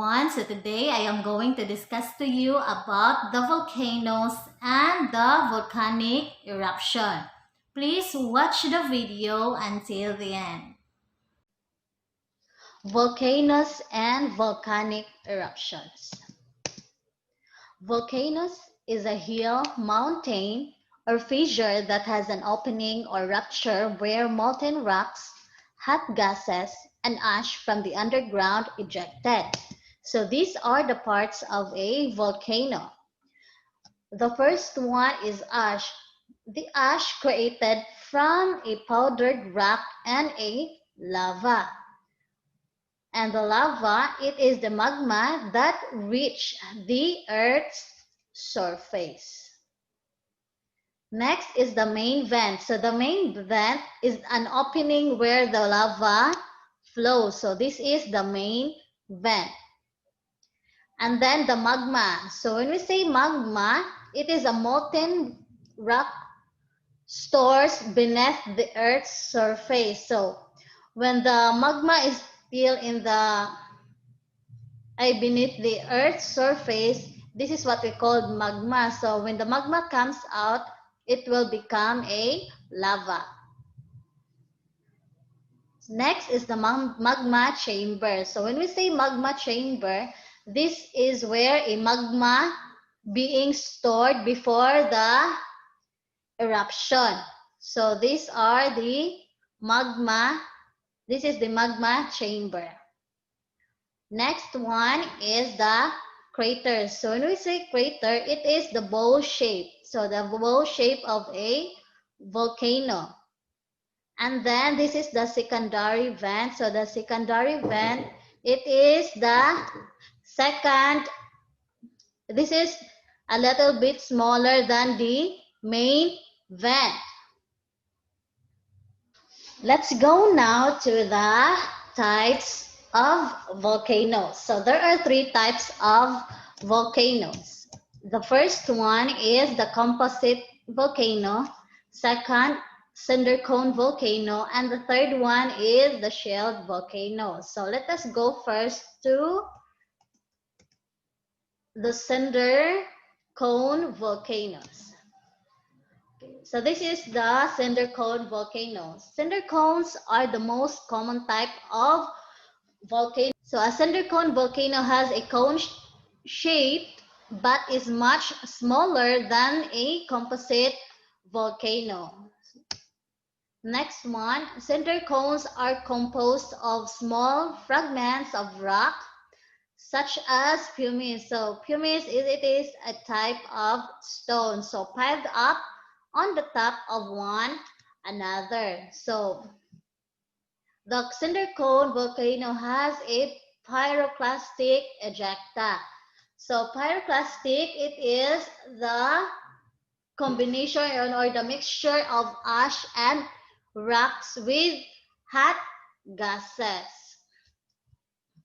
everyone. So today I am going to discuss to you about the volcanoes and the volcanic eruption. Please watch the video until the end. Volcanoes and volcanic eruptions. Volcanoes is a hill, mountain, or fissure that has an opening or rupture where molten rocks, hot gases, and ash from the underground ejected. So these are the parts of a volcano. The first one is ash. The ash created from a powdered rock and a lava. And the lava, it is the magma that reach the Earth's surface. Next is the main vent. So the main vent is an opening where the lava flows. So this is the main vent. And then the magma. So when we say magma, it is a molten rock stores beneath the Earth's surface. So when the magma is still beneath the Earth's surface, this is what we call magma. So when the magma comes out, it will become a lava. Next is the magma chamber. So when we say magma chamber, this is where a magma being stored before the eruption. So these are the magma. This is the magma chamber. Next one is the crater. So when we say crater, it is the bowl shape. So the bowl shape of a volcano. And then this is the secondary vent. So the secondary vent, it is the second, this is a little bit smaller than the main vent. Let's go now to the types of volcanoes. So there are three types of volcanoes. The first one is the composite volcano, second, cinder cone volcano, and the third one is the shield volcano. So let us go first to the cinder cone volcanoes. So this is the cinder cone volcanoes. Cinder cones are the most common type of volcano. So a cinder cone volcano has a cone shape but is much smaller than a composite volcano. Next one, cinder cones are composed of small fragments of rock such as pumice. So pumice is a type of stone, so piled up on the top of one another. So the cinder cone volcano has a pyroclastic ejecta. So pyroclastic, it is the combination or the mixture of ash and rocks with hot gases.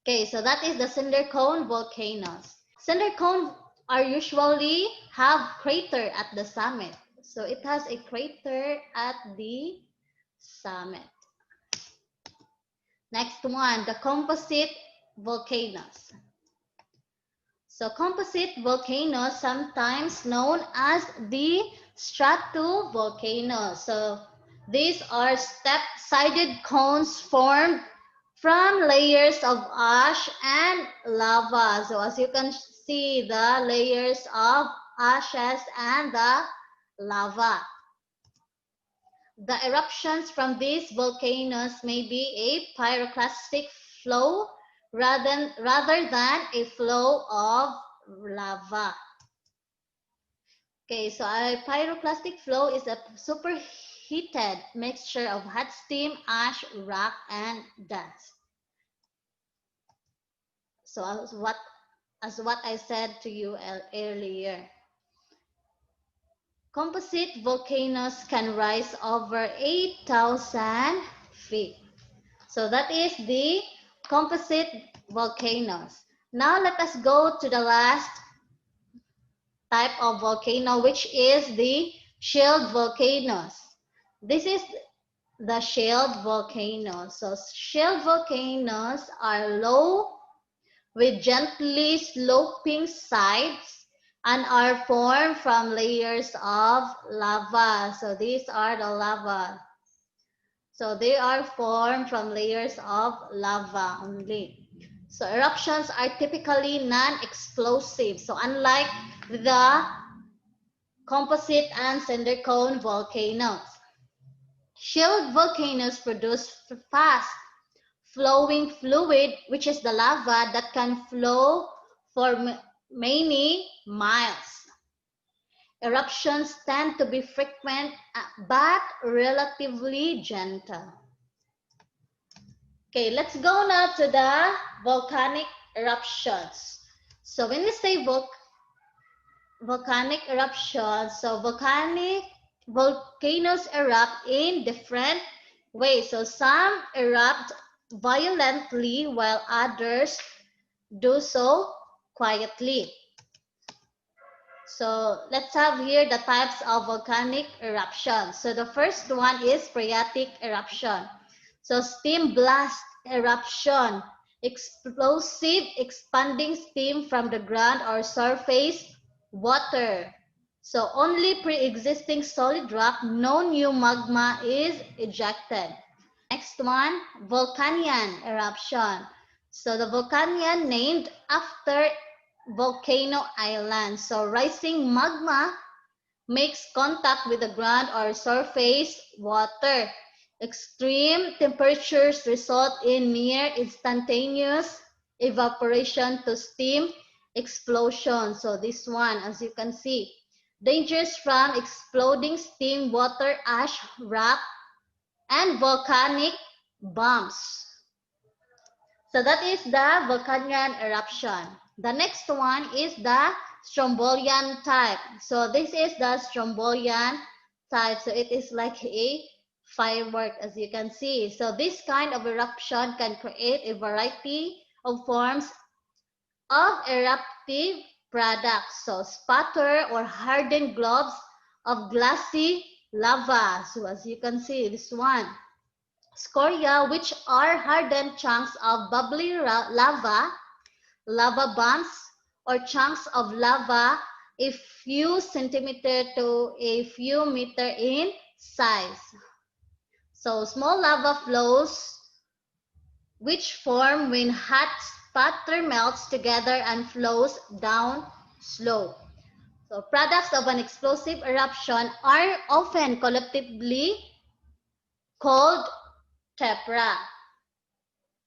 Okay, so that is the cinder cone volcanoes. Cinder cone are usually have crater at the summit. So it has a crater at the summit. Next one, the composite volcanoes. So composite volcanoes, sometimes known as the stratovolcanoes. So these are step-sided cones formed from layers of ash and lava. So as you can see, the layers of ashes and the lava. The eruptions from these volcanoes may be a pyroclastic flow rather than a flow of lava. Okay, so a pyroclastic flow is a superheated mixture of hot steam, ash, rock, and dust. So as what I said to you earlier, composite volcanoes can rise over 8,000 feet. So that is the composite volcanoes. Now let us go to the last type of volcano, which is the shield volcanoes. This is the shield volcanoes. So shield volcanoes are low with gently sloping sides and are formed from layers of lava. So these are the lava. So they are formed from layers of lava only. So eruptions are typically non-explosive. So unlike the composite and cinder cone volcanoes, shield volcanoes produce fast flowing fluid, which is the lava that can flow for many miles. Eruptions tend to be frequent but relatively gentle. Okay, let's go now to the volcanic eruptions. So when we say volcanic eruptions, so volcanoes erupt in different ways. So some erupt violently while others do so quietly. So let's have here the types of volcanic eruptions. So the first one is phreatic eruption. So steam blast eruption, explosive expanding steam from the ground or surface water. So only pre-existing solid rock, no new magma is ejected. Next one, Vulcanian eruption. So the Vulcanian named after volcano island. So rising magma makes contact with the ground or surface water. Extreme temperatures result in near instantaneous evaporation to steam explosion. So this one, as you can see, dangers from exploding steam, water, ash, rock, and volcanic bombs. So that is the Vulcanian eruption. The next one is the Strombolian type. So this is the Strombolian type. So it is like a firework, as you can see. So this kind of eruption can create a variety of forms of eruptive products. So spatter or hardened globs of glassy lava. So as you can see, this one. Scoria, which are hardened chunks of bubbly lava, lava bumps, or chunks of lava a few centimeter to a few meter in size. So small lava flows which form when hot spatter melts together and flows down slope. So products of an explosive eruption are often collectively called tephra.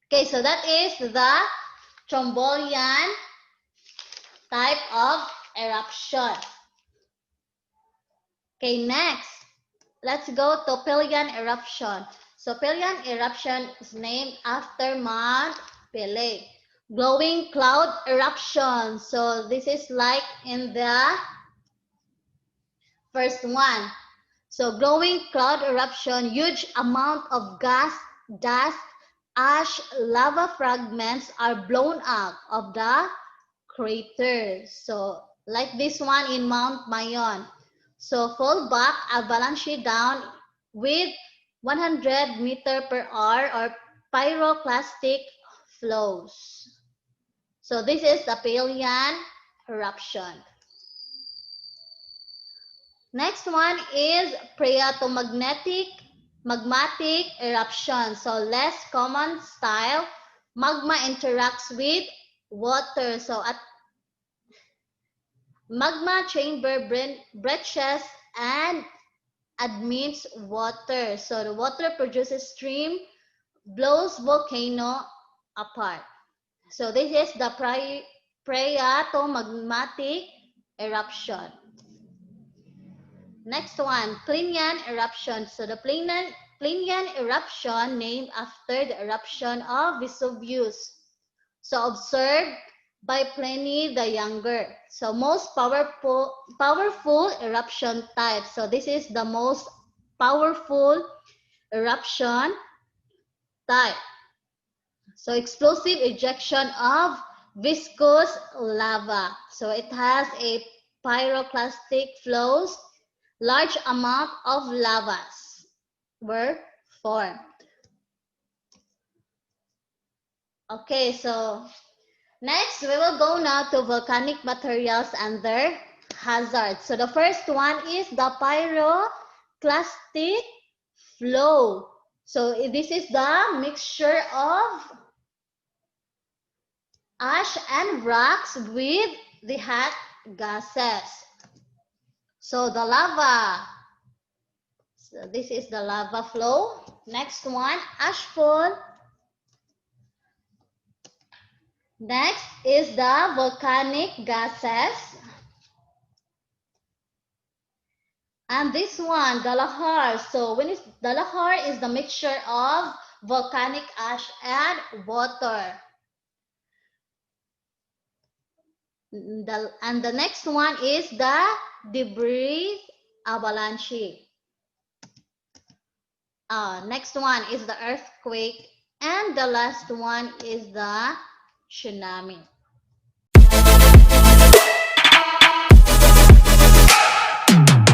Okay, so that is the Strombolian type of eruption. Okay, next, let's go to Pelian eruption. So Pelian eruption is named after Mount Pelée. Glowing cloud eruption. So this is like in the first one. So glowing cloud eruption, huge amount of gas, dust, ash, lava fragments are blown out of the crater. So like this one in Mount Mayon. So fall back, avalanche down with 100 meter per hour or pyroclastic flows. So this is the Pelian eruption. Next one is phreatomagmatic eruption. So less common style. Magma interacts with water. So at magma chamber breaches and admits water. So the water produces stream, blows volcano apart. So this is the phreatomagmatic eruption. Next one, Plinian eruption. So the Plinian eruption named after the eruption of Vesuvius. So observed by Pliny the Younger. So most powerful eruption type. So this is the most powerful eruption type. So explosive ejection of viscous lava. So it has a pyroclastic flows. Large amount of lavas were formed. Okay, so Next, we will go now to volcanic materials and their hazards. So the first one is the pyroclastic flow. So this is the mixture of ash and rocks with the hot gases. So the lava. So this is the lava flow. Next one, ashfall. Next is the volcanic gases. And this one, the lahar. So the lahar is the mixture of volcanic ash and water. And the next one is the debris avalanche. Next one is the earthquake. And the last one is the tsunami.